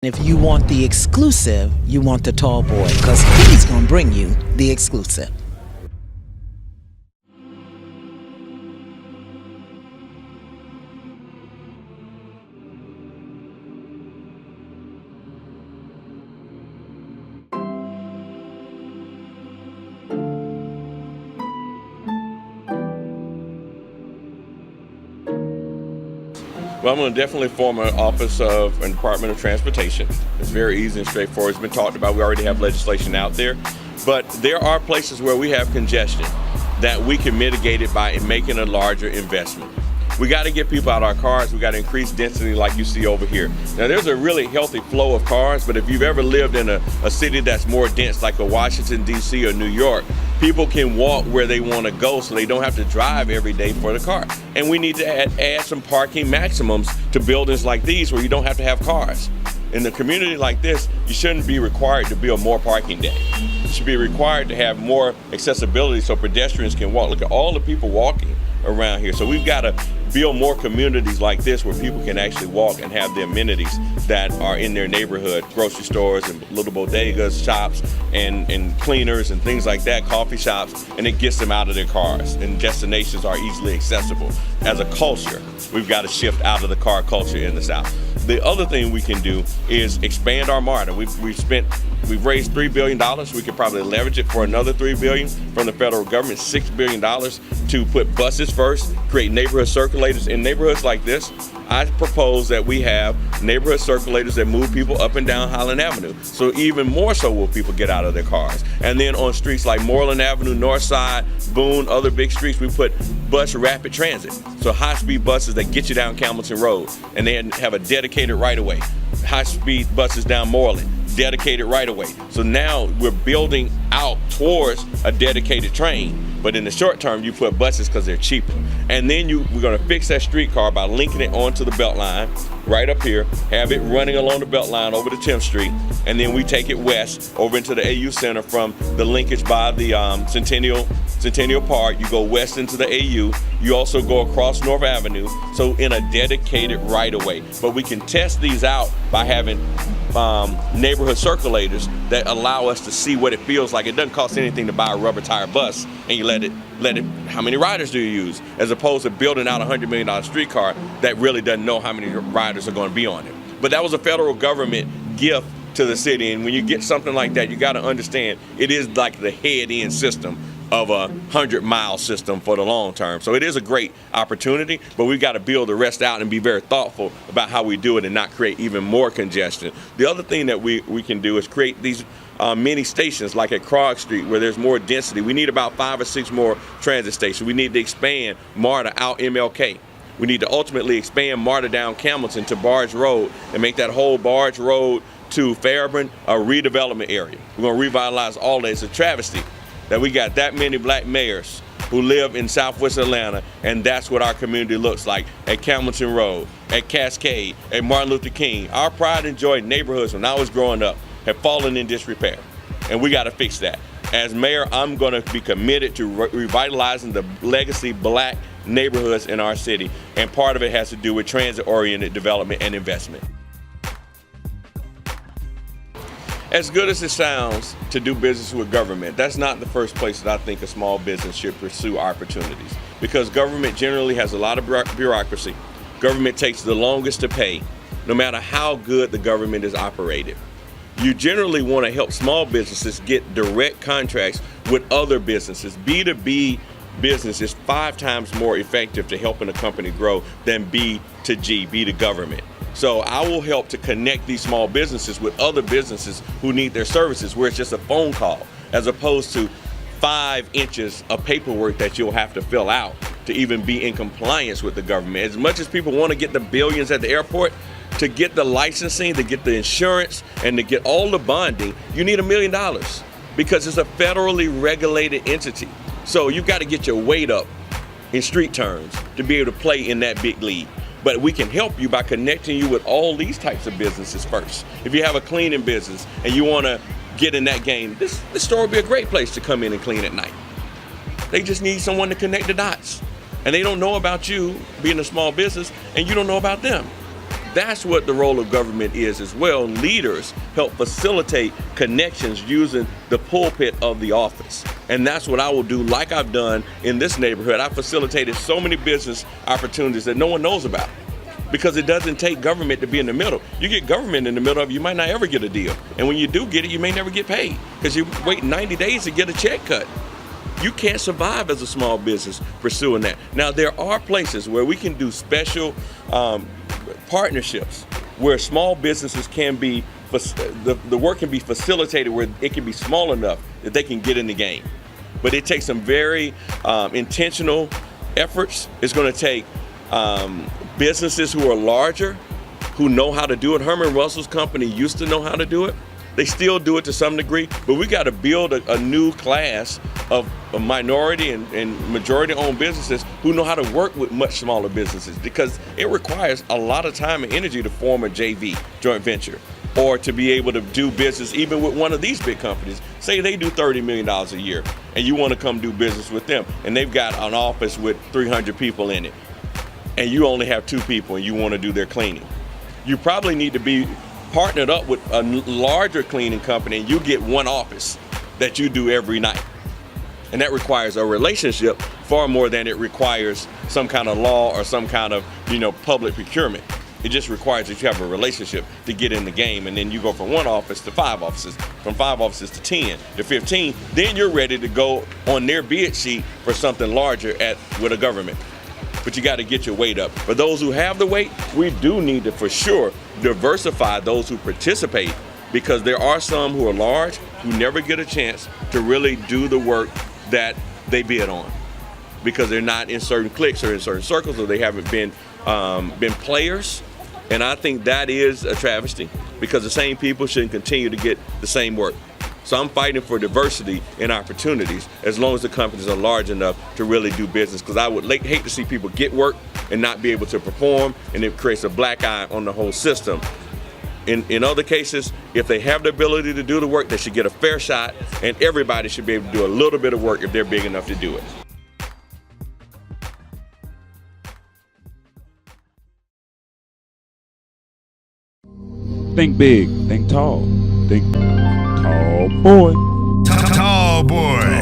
If you want the exclusive, you want the tall boy, because he's going to bring you the exclusive. Well, I'm going to definitely form an office of a Department of Transportation. It's very easy and straightforward. It's been talked about. We already have legislation out there. But there are places where we have congestion that we can mitigate it by making a larger investment. We got to get people out of our cars. We got to increase density like you see over here. Now, there's a really healthy flow of cars, but if you've ever lived in a city that's more dense like a Washington, D.C. or New York, people can walk where they want to go so they don't have to drive every day for the car. And we need to add some parking maximums to buildings like these where you don't have to have cars. In a community like this, you shouldn't be required to build more parking decks. You should be required to have more accessibility so pedestrians can walk. Look at all the people walking around here. So we've got to build more communities like this where people can actually walk and have the amenities that are in their neighborhood, grocery stores and little bodegas, shops and cleaners and things like that, coffee shops, and it gets them out of their cars and destinations are easily accessible. As a culture, we've got to shift out of the car culture in the South. The other thing we can do is expand our MARTA. We've raised $3 billion. We could probably leverage it for another $3 billion from the federal government, $6 billion to put buses first, create neighborhood circulators. In neighborhoods like this, I propose that we have neighborhood circulators that move people up and down Highland Avenue. So even more so will people get out of their cars. And then on streets like Mayoral Avenue, North Side, Boone, other big streets, we put bus rapid transit. So high-speed buses that get you down Campbellton Road, and they have a dedicated right-of-way. High-speed buses down Moreland, dedicated right-of-way. So now we're building out towards a dedicated train. But in the short term, you put buses because they're cheaper. And then we're going to fix that streetcar by linking it onto the belt line right up here, have it running along the belt line over to 10th Street, and then we take it west over into the AU Center from the linkage by the Centennial Park. You go west into the AU. You also go across North Avenue, so in a dedicated right-of-way. But we can test these out by having neighborhood circulators that allow us to see what it feels like. It doesn't cost anything to buy a rubber tire bus and you let it, how many riders do you use? As opposed to building out a $100 million streetcar that really doesn't know how many riders are going to be on it. But that was a federal government gift to the city, and when you get something like that, you got to understand it is like the head-end system of a 100-mile system for the long term. So it is a great opportunity, but we've got to build the rest out and be very thoughtful about how we do it and not create even more congestion. The other thing that we can do is create these mini stations like at Krog Street where there's more density. We need about 5 or 6 more transit stations. We need to expand MARTA out MLK. We need to ultimately expand MARTA down Campbellton to Barge Road and make that whole Barge Road to Fairburn a redevelopment area. We're going to revitalize all that. It's a travesty that we got that many black mayors who live in Southwest Atlanta, and that's what our community looks like at Campbellton Road, at Cascade, at Martin Luther King. Our pride and joy neighborhoods when I was growing up have fallen in disrepair, and we got to fix that. As mayor, I'm going to be committed to revitalizing the legacy black neighborhoods in our city, and part of it has to do with transit-oriented development and investment. As good as it sounds to do business with government, that's not the first place that I think a small business should pursue opportunities, because government generally has a lot of bureaucracy. Government takes the longest to pay, no matter how good the government is operated. You generally want to help small businesses get direct contracts with other businesses. B2B business is 5 times more effective to helping a company grow than B to G, B to government. So I will help to connect these small businesses with other businesses who need their services, where it's just a phone call, as opposed to 5 inches of paperwork that you'll have to fill out to even be in compliance with the government. As much as people want to get the billions at the airport, to get the licensing, to get the insurance, and to get all the bonding, you need $1 million because it's a federally regulated entity. So you've got to get your weight up in street terms to be able to play in that big league. But we can help you by connecting you with all these types of businesses first. If you have a cleaning business and you want to get in that game, this store would be a great place to come in and clean at night. They just need someone to connect the dots. And they don't know about you being a small business, and you don't know about them. That's what the role of government is as well. Leaders help facilitate connections using the pulpit of the office. And that's what I will do, like I've done in this neighborhood. I facilitated so many business opportunities that no one knows about, because it doesn't take government to be in the middle. You get government in the middle of it, you might not ever get a deal. And when you do get it, you may never get paid, because you wait 90 days to get a check cut. You can't survive as a small business pursuing that. Now, there are places where we can do special partnerships where small businesses can be, the work can be facilitated where it can be small enough that they can get in the game. But it takes some very intentional efforts. It's going to take businesses who are larger, who know how to do it. Herman Russell's company used to know how to do it. They still do it to some degree, but we got to build a new class of minority and majority-owned businesses who know how to work with much smaller businesses, because it requires a lot of time and energy to form a JV, joint venture, or to be able to do business even with one of these big companies. Say they do $30 million a year, and you want to come do business with them, and they've got an office with 300 people in it, and you only have 2 people, and you want to do their cleaning. You probably need to be partnered up with a larger cleaning company, and you get one office that you do every night. And that requires a relationship far more than it requires some kind of law or some kind of, public procurement. It just requires that you have a relationship to get in the game, and then you go from 1 office to 5 offices, from 5 offices to 10 to 15. Then you're ready to go on their bid sheet for something larger with a government. But you got to get your weight up. For those who have the weight, we do need to, for sure, diversify those who participate, because there are some who are large who never get a chance to really do the work that they bid on, because they're not in certain cliques or in certain circles, or they haven't been players. And I think that is a travesty, because the same people shouldn't continue to get the same work. So I'm fighting for diversity and opportunities as long as the companies are large enough to really do business, because I would hate to see people get work and not be able to perform, and it creates a black eye on the whole system. In other cases, if they have the ability to do the work, they should get a fair shot, and everybody should be able to do a little bit of work if they're big enough to do it. Think big, think tall, think tall boy. Tall boy.